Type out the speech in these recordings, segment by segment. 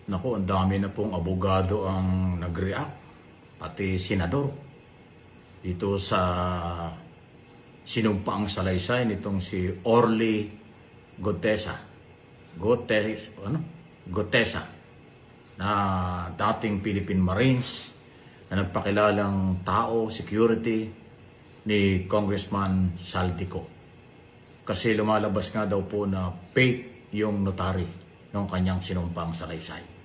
Naku, ang dami na pong abogado ang nag-react, pati senador, dito sa sinumpaang salaysay nitong si Orly Gotesa. Gotesa, na dating Philippine Marines, na nagpakilalang tao, security, ni Congressman Saldico. Kasi lumalabas nga daw po na fake yung notary ng kanyang sinumpaang salaysay.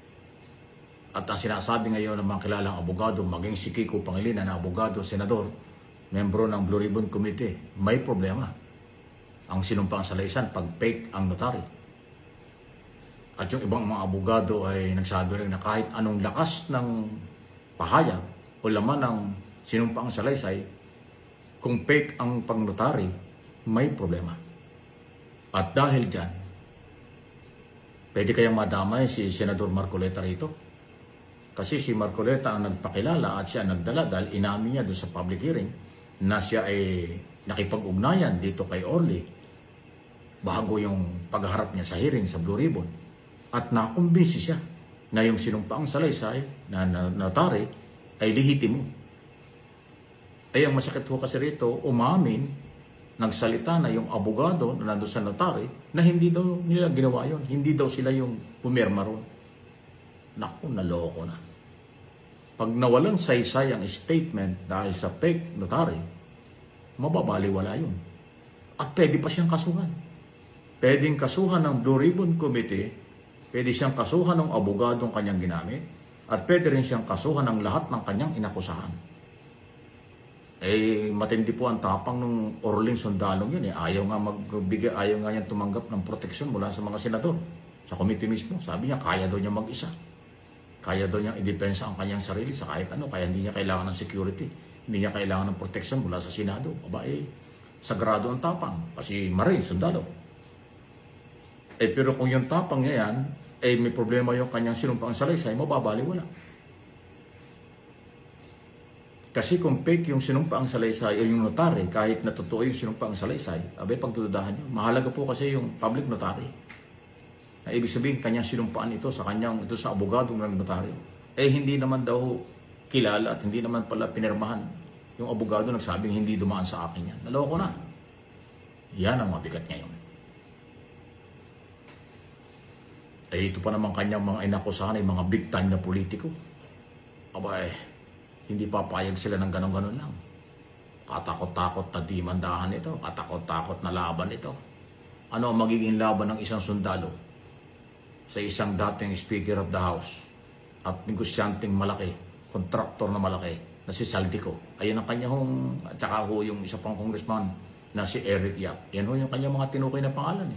At ang sinasabi ngayon ng mga kilalang abogado, maging si Kiko Pangilinan na abogado, senador, membro ng Blue Ribbon Committee, may problema ang sinumpaang salaysay pag fake ang notary. At yung ibang mga abogado ay nagsabi rin na kahit anong lakas ng pahayag o laman ng sinumpaang salaysay, kung fake ang pangnotary, may problema. At dahil dyan, pwede kayang madamay si Senador Marcoleta rito. Kasi si Marcoleta ang nagpakilala at siya nagdala dahil inamin niya doon sa public hearing na siya ay nakipag-ugnayan dito kay Orly bago yung pagharap niya sa hearing sa Blue Ribbon. At nakumbinsi siya na yung sinumpaang salaysay na notary ay lehitimo. Ay ang masakit ho kasi rito, umamin, nagsalita na yung abogado na nandun sa notary na hindi daw nila ginawa yun. Hindi daw sila yung pumirma ron. Naku, naloko na. Pag nawalan saysay ang statement dahil sa fake notary, mababaliwala yun. At pwede pa siyang kasuhan. Pwedeng kasuhan ng Blue Ribbon Committee, pwede siyang kasuhan ng abogadong kanyang ginamit, at pwede rin siyang kasuhan ng lahat ng kanyang inakusahan. Eh, matindi po ang tapang ng Orling Sundalong yun. Ayaw nga magbigay, ayaw nga niya tumanggap ng proteksyon mula sa mga senador. Sa committee mismo, sabi niya, kaya daw niya mag-isa. Kaya daw niyang idepensa ang kanyang sarili sa kahit ano, kaya hindi niya kailangan ng security, hindi niya kailangan ng protection mula sa Senado. Aba sagrado ang tapang, kasi Marine, sundalo. Pero kung yung tapang niya yan, may problema yung kanyang sinumpaang salaysay, mababaliwala. Kasi kung fake yung sinumpaang salaysay o yung notary, kahit na totoo yung sinumpaang salaysay, pagdududahan niyo. Mahalaga po kasi yung public notary. Na ibig sabihin, kanyang sinumpaan ito sa abogado ng notaryo. Hindi naman daw kilala at hindi naman pala pinirmahan. Yung abogado nagsabing hindi dumaan sa akin yan. Naloko na. Yan ang mabigat ngayon. Ito pa naman kanyang mga inakusahan ay mga big time na politiko. Hindi papayag sila ng ganon-ganon lang. Katakot-takot na dimandahan ito. Katakot-takot na laban ito. Ano ang magiging laban ng isang sundalo sa isang dating Speaker of the House at negosyanteng malaki, kontraktor na malaki na si Saldico? Ayun ang kanyang, at saka yung isa pang congressman na si Eric Yap. Yan yung kanyang mga tinukay na pangalan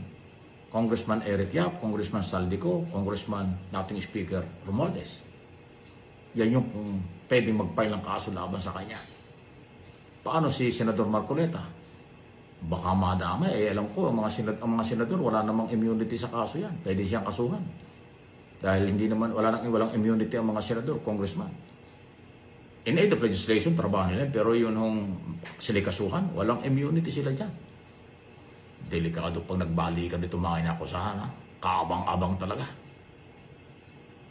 Congressman Eric Yap, Congressman Saldico, Congressman dating Speaker Romualdez. Yan yung pwedeng mag-file ng kaso laban sa kanya. Paano si Senador Marcoleta? Baka madamay. Alam ko, ang mga senador, wala namang immunity sa kaso yan. Pwede siyang kasuhan. Dahil walang immunity ang mga senador, congressman. In aid of legislation, trabaho nila. Pero yun sila kasuhan, walang immunity sila dyan. Delikado pag nagbalikan dito mga inakusahan. Kaabang-abang talaga.